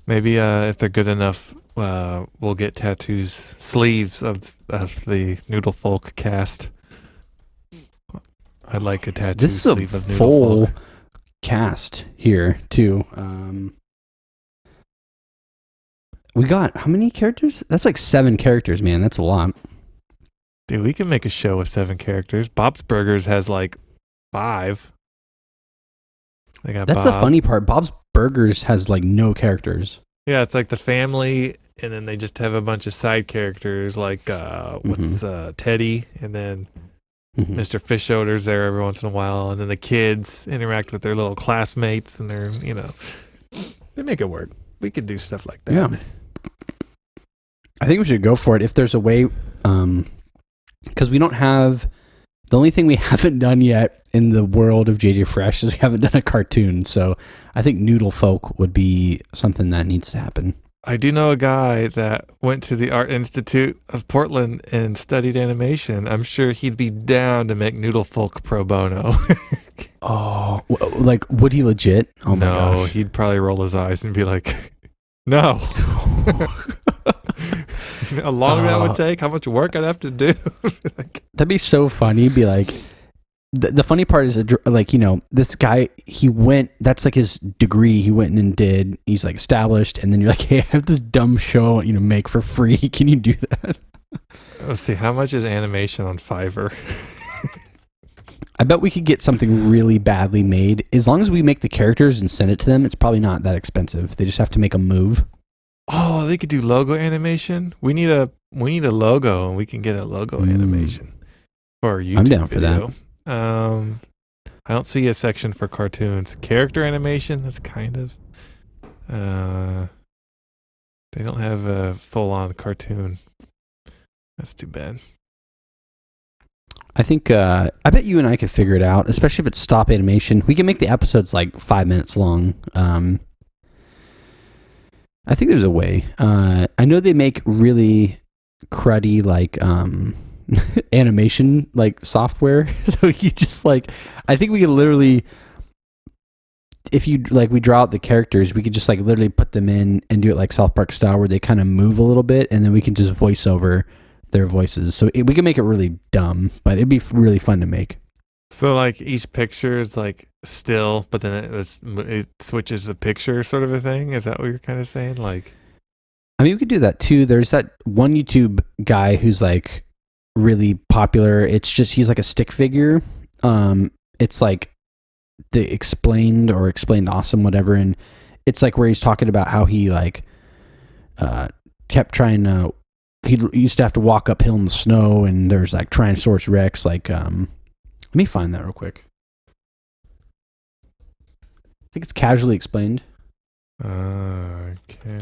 Maybe if they're good enough, we'll get sleeves of the Noodle Folk cast. I'd like a tattoo sleeve of Noodle full Folk. Cast here too. We got how many characters? That's like 7 characters, man. That's a lot. Dude, we can make a show with 7 characters. Bob's Burgers has like 5. They got That's Bob. the funny part. Bob's Burgers has like no characters. Yeah, it's like the family, and then they just have a bunch of side characters like Teddy, and then Mr. Fish Odor's there every once in a while, and then the kids interact with their little classmates, and they're, they make it work. We could do stuff like that. Yeah. I think we should go for it if there's a way, because we don't have, the only thing we haven't done yet in the world of JJ Fresh is we haven't done a cartoon, so I think Noodle Folk would be something that needs to happen. I do know a guy that went to the Art Institute of Portland and studied animation. I'm sure he'd be down to make Noodle Folk pro bono. Oh, like, would he legit? Oh my no, gosh. he'd probably roll his eyes and be like, no. You know how long that would take? How much work I'd have to do? That'd be so funny. Be like, the funny part is that, like, this guy, he went, that's like his degree. He went and did, he's like established. And then you're like, hey, I have this dumb show, make for free. Can you do that? Let's see. How much is animation on Fiverr? I bet we could get something really badly made. As long as we make the characters and send it to them, it's probably not that expensive. They just have to make a move. Oh, they could do logo animation. We need a logo, and we can get a logo animation for our YouTube I'm down video. for that. I don't see a section for cartoons. Character animation, that's kind of they don't have a full-on cartoon. That's too bad. I think I bet you and I could figure it out, especially if it's stop animation. We can make the episodes like 5 minutes long. I think there's a way. I know they make really cruddy like animation like software. So you just like, I think we could literally, if you like, we draw out the characters, we could just like literally put them in and do it like South Park style, where they kind of move a little bit, and then we can just voice over their voices. So we can make it really dumb, but it'd be really fun to make. So like each picture is like still, but then it switches the picture, sort of a thing. Is that what you're kind of saying? Like, I mean, we could do that too. There's that one YouTube guy who's like really popular. It's just, he's like a stick figure. It's like the explained awesome, whatever. And it's like where he's talking about how he like kept trying to, he used to have to walk uphill in the snow, and there's like Tyrannosaurus Rex. Like, let me find that real quick. I think it's Casually Explained. Okay.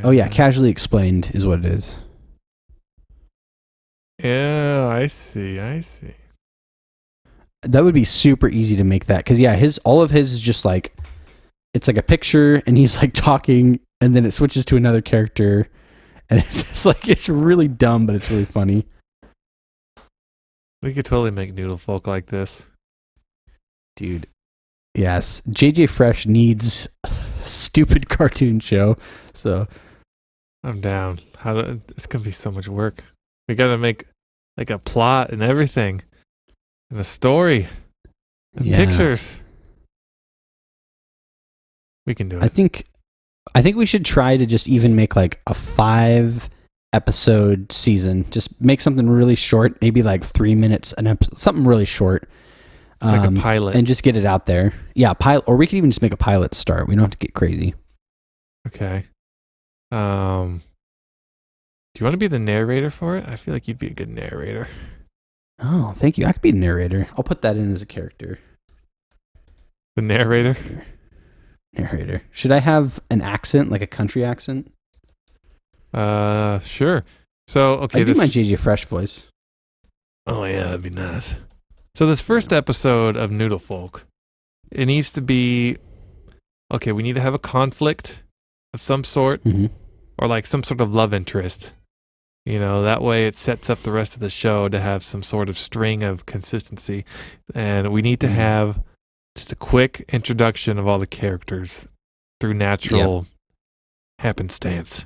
Oh yeah, Casually Explained is what it is. Yeah, I see. That would be super easy to make that, because yeah, all of his is just like, it's like a picture and he's like talking, and then it switches to another character, and it's just like, it's really dumb, but it's really funny. We could totally make Noodle Folk like this. Dude. Yes. JJ Fresh needs a stupid cartoon show. So I'm down. It's gonna be so much work. We gotta make like a plot and everything, and a story, and pictures. We can do it. I think we should try to just even make like a 5-episode season. Just make something really short, maybe like 3 minutes an episode, something really short. Like a pilot. And just get it out there. Yeah, pilot, or we could even just make a pilot to start. We don't have to get crazy. Okay. Do you want to be the narrator for it? I feel like you'd be a good narrator. Oh, thank you. I could be a narrator. I'll put that in as a character. The narrator? Narrator. Should I have an accent, like a country accent? Sure. So, okay. I'd do my JJ Fresh voice. Oh, yeah, that'd be nice. So this first episode of Noodle Folk, it needs to be, okay, we need to have a conflict of some sort, or like some sort of love interest. You know, that way it sets up the rest of the show to have some sort of string of consistency. And we need to have just a quick introduction of all the characters through natural happenstance.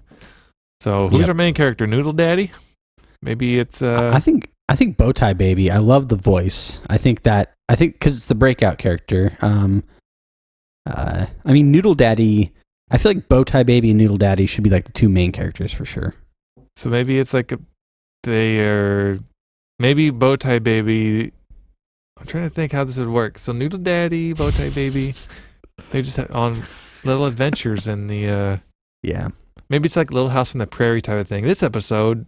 So who's our main character? Noodle Daddy? Maybe it's I think Bowtie Baby. I love the voice. I think because it's the breakout character. I mean, Noodle Daddy. I feel like Bowtie Baby and Noodle Daddy should be like the two main characters for sure. So maybe it's like maybe Bowtie Baby. I'm trying to think how this would work. So Noodle Daddy, Bowtie Baby, they just on little adventures in the Maybe it's like Little House on the Prairie type of thing. This episode,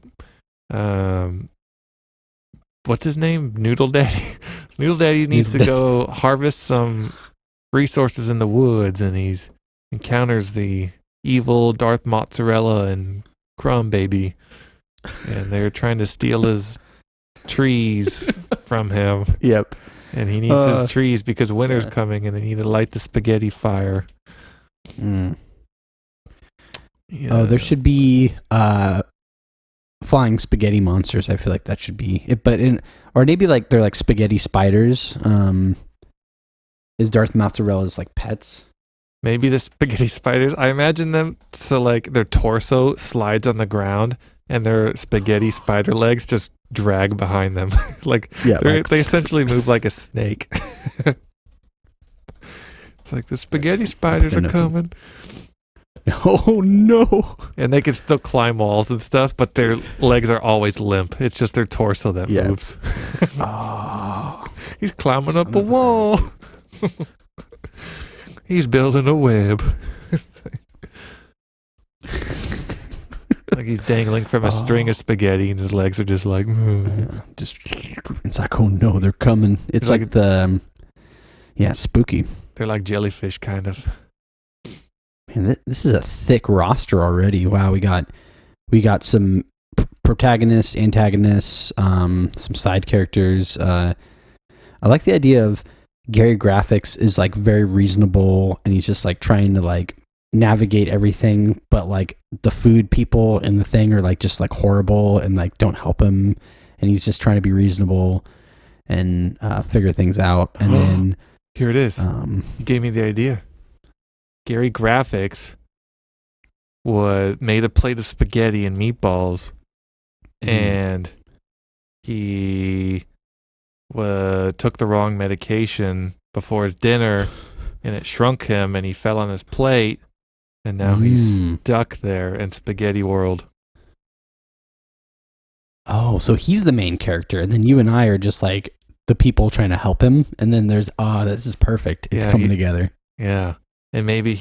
what's his name? Noodle Daddy. Noodle Daddy needs to go harvest some resources in the woods, and he encounters the evil Darth Mozzarella and Crumb Baby, and they're trying to steal his trees from him. Yep. And he needs his trees because winter's coming, and they need to light the spaghetti fire. Yeah. Oh, there should be flying spaghetti monsters. I feel like that should be it, or maybe like they're like spaghetti spiders. Is Darth Mozzarella's like pets? Maybe the spaghetti spiders. I imagine them so like their torso slides on the ground, and their spaghetti spider legs just drag behind them. They essentially move like a snake. It's like the spaghetti spiders are coming. Oh no! And they can still climb walls and stuff, but their legs are always limp. It's just their torso that moves. He's climbing up a wall. He's building a web. Like he's dangling from a string of spaghetti, and his legs are just like, it's like, oh no, they're coming. It's like spooky. They're like jellyfish, kind of. Man, this is a thick roster already. Wow, we got some protagonists, antagonists, some side characters. I like the idea of Gary Graphics is like very reasonable, and he's just like trying to like navigate everything, but like the food people in the thing are like just like horrible and like don't help him, and he's just trying to be reasonable and figure things out. And then here it is. You gave me the idea. Gary Graphics made a plate of spaghetti and meatballs, and he took the wrong medication before his dinner, and it shrunk him, and he fell on his plate, and now he's stuck there in spaghetti world. Oh, so he's the main character, and then you and I are just like the people trying to help him, and then there's this is perfect. It's coming together. Yeah, and maybe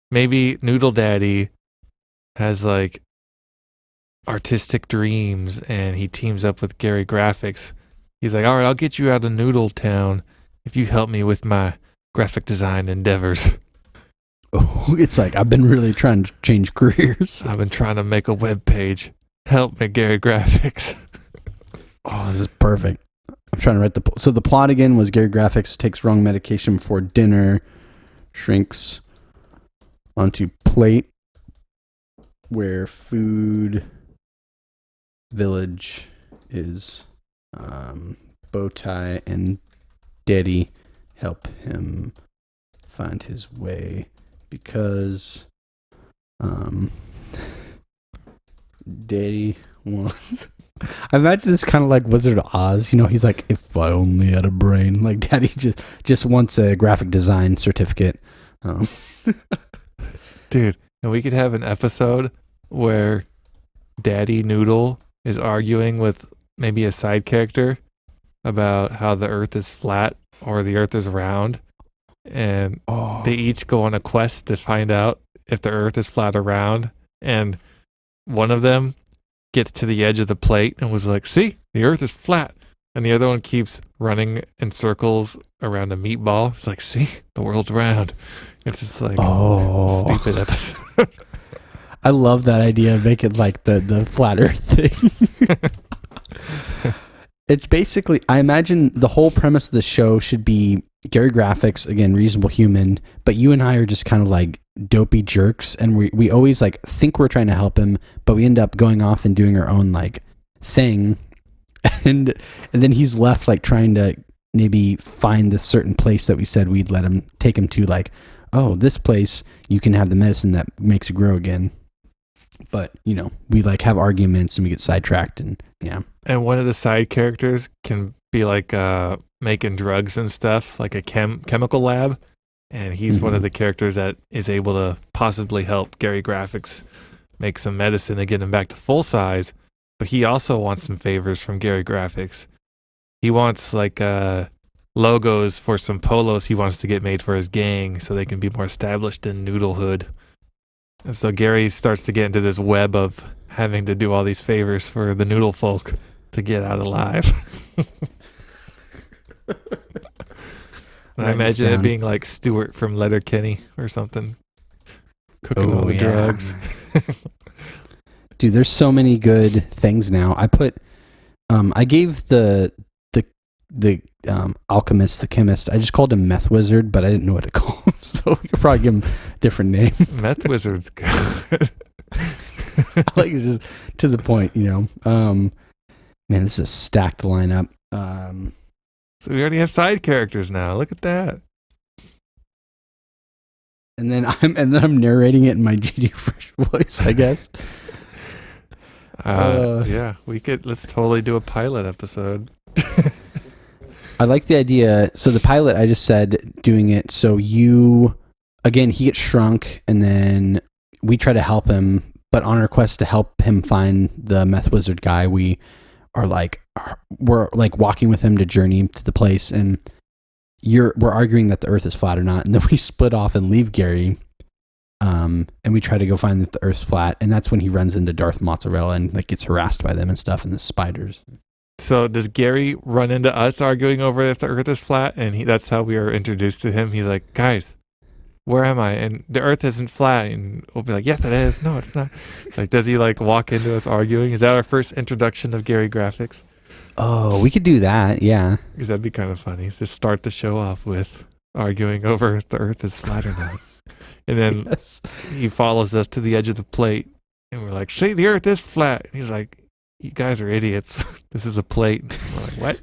maybe Noodle Daddy has like artistic dreams, and he teams up with Gary Graphics. He's like, all right, I'll get you out of Noodle Town if you help me with my graphic design endeavors. Oh, it's like, I've been really trying to change careers. I've been trying to make a web page. Help me, Gary Graphics. Oh, this is perfect. I'm trying to write so the plot again was Gary Graphics takes wrong medication before dinner, shrinks onto plate where food village is. Bowtie and Daddy help him find his way because Daddy wants. I imagine this kind of like Wizard of Oz. You know, he's like, if I only had a brain. Like Daddy just wants a graphic design certificate. Dude, and we could have an episode where Daddy Noodle is arguing with maybe a side character about how the earth is flat or the earth is round, and they each go on a quest to find out if the earth is flat or round, and one of them gets to the edge of the plate and was like, see, the earth is flat, and the other one keeps running in circles around a meatball. It's like, see, the world's round. It's just like stupid episode. I love that idea. Make it like the flat earth thing. It's basically, I imagine the whole premise of the show should be Gary Graphics, again, reasonable human, but you and I are just kind of like dopey jerks, and we always like think we're trying to help him, but we end up going off and doing our own like thing, and then he's left like trying to maybe find this certain place that we said we'd take him to, like, oh, this place you can have the medicine that makes you grow again. But, you know, we like have arguments and we get sidetracked, and yeah. And one of the side characters can be like making drugs and stuff, like a chemical lab. And he's one of the characters that is able to possibly help Gary Graphics make some medicine and get him back to full size. But he also wants some favors from Gary Graphics. He wants like logos for some polos he wants to get made for his gang so they can be more established in Noodlehood. And so Gary starts to get into this web of having to do all these favors for the Noodle folk to get out alive. And I imagine it being like Stuart from Letterkenny or something, cooking all the drugs. Dude, there's so many good things now. I gave the alchemist, the chemist, I just called him Meth Wizard, but I didn't know what to call him, so we could probably give him a different name. Meth Wizard's good. I like it just to the point, you know. Man, this is a stacked lineup. So we already have side characters now. Look at that. And then I'm narrating it in my GD Fresh voice, I guess. Yeah, let's totally do a pilot episode. I like the idea. So the pilot, I just said doing it. So he gets shrunk, and then we try to help him. But on our quest to help him find the Meth Wizard guy, we're walking with him to journey to the place, and we're arguing that the Earth is flat or not, and then we split off and leave Gary. And we try to go find that the Earth's flat, and that's when he runs into Darth Mozzarella and like gets harassed by them and stuff, and the spiders. So does Gary run into us arguing over if the Earth is flat? And that's how we are introduced to him. He's like, guys, where am I? And the Earth isn't flat. And we'll be like, yes, it is. No, it's not. Like, does he like walk into us arguing? Is that our first introduction of Gary Graphics? Oh, we could do that. Yeah. Because that'd be kind of funny. Just start the show off with arguing over if the Earth is flat or not. And then Yes. he follows us to the edge of the plate. And we're like, see, the earth is flat. And he's like, you guys are idiots. This is a plate. And we're like, what?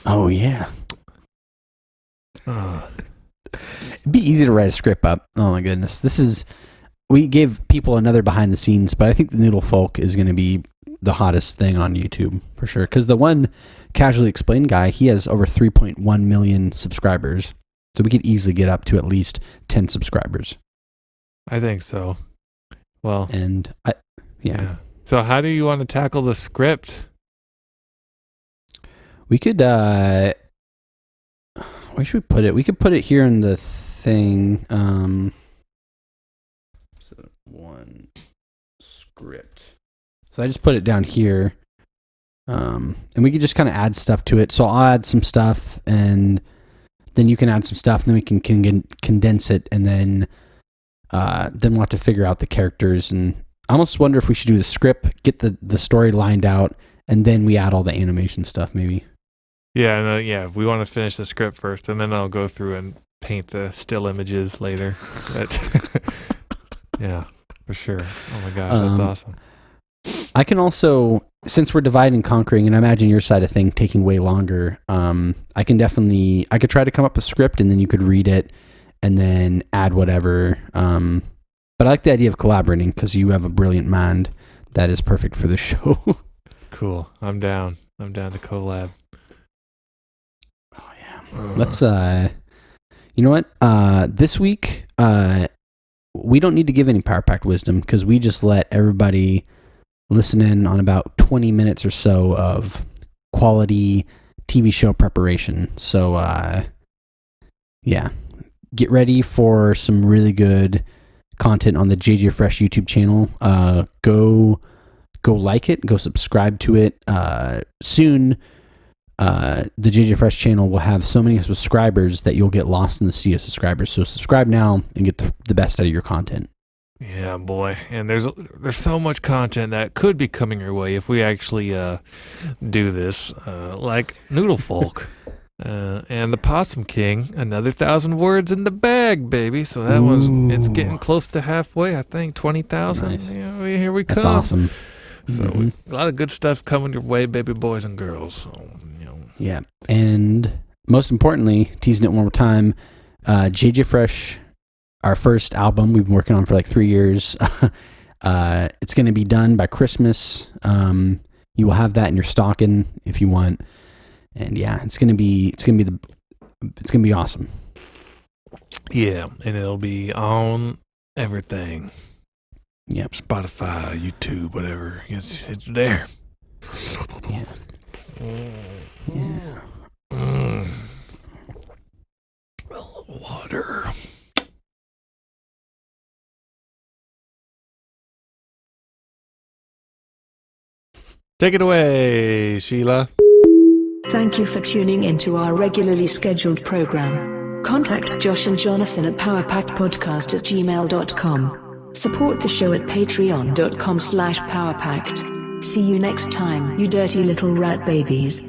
Oh, yeah. Uh, It'd be easy to write a script up. Oh, my goodness. We gave people another behind the scenes, but I think the Noodle Folk is going to be the hottest thing on YouTube for sure. Because the one Casually Explained guy, he has over 3.1 million subscribers. So we could easily get up to at least 10 subscribers. I think so. Well, And yeah. So how do you want to tackle the script? We could, where should we put it? We could put it here in the thing. So one script. So I just put it down here. And we could just kind of add stuff to it. So I'll add some stuff and then you can add some stuff and then we can condense it and then we'll have to figure out the characters. And I almost wonder if we should do the script, get the story lined out, and then we add all the animation stuff maybe. Yeah, we want to finish the script first, and then I'll go through and paint the still images later. But yeah, for sure. Oh my gosh, that's awesome. I can also, since we're dividing and conquering, and I imagine your side of thing taking way longer, I could try to come up with a script, and then you could read it, and then add whatever. But I like the idea of collaborating because you have a brilliant mind that is perfect for the show. Cool. I'm down. I'm down to collab. Oh yeah. Let's you know what? This week, we don't need to give any Power Packed wisdom because we just let everybody listen in on about 20 minutes or so of quality TV show preparation. So yeah. Get ready for some really good content on the JJ Fresh YouTube channel. Go like it, go subscribe to it. Soon, the JJ Fresh channel will have so many subscribers that you'll get lost in the sea of subscribers. So subscribe now and get the best out of your content. Yeah, boy. And there's so much content that could be coming your way if we actually do this, like Noodle Folk. And the Possum King, another 1,000 words in the bag, baby. So that it's getting close to halfway, I think, 20,000. Nice. Yeah, here we come. That's awesome. So a lot of good stuff coming your way, baby boys and girls. So, Yeah. And most importantly, teasing it one more time, JJ Fresh, our first album we've been working on for like 3 years. It's going to be done by Christmas. You will have that in your stocking if you want. And yeah, it's gonna be awesome. Yeah, and it'll be on everything. Yep. Spotify, YouTube, whatever. It's there. Yeah. Yeah. Water. Take it away, Sheila. Thank you for tuning into our regularly scheduled program. Contact Josh and Jonathan at powerpackedpodcast@gmail.com. Support the show at patreon.com/powerpacked. See you next time, you dirty little rat babies.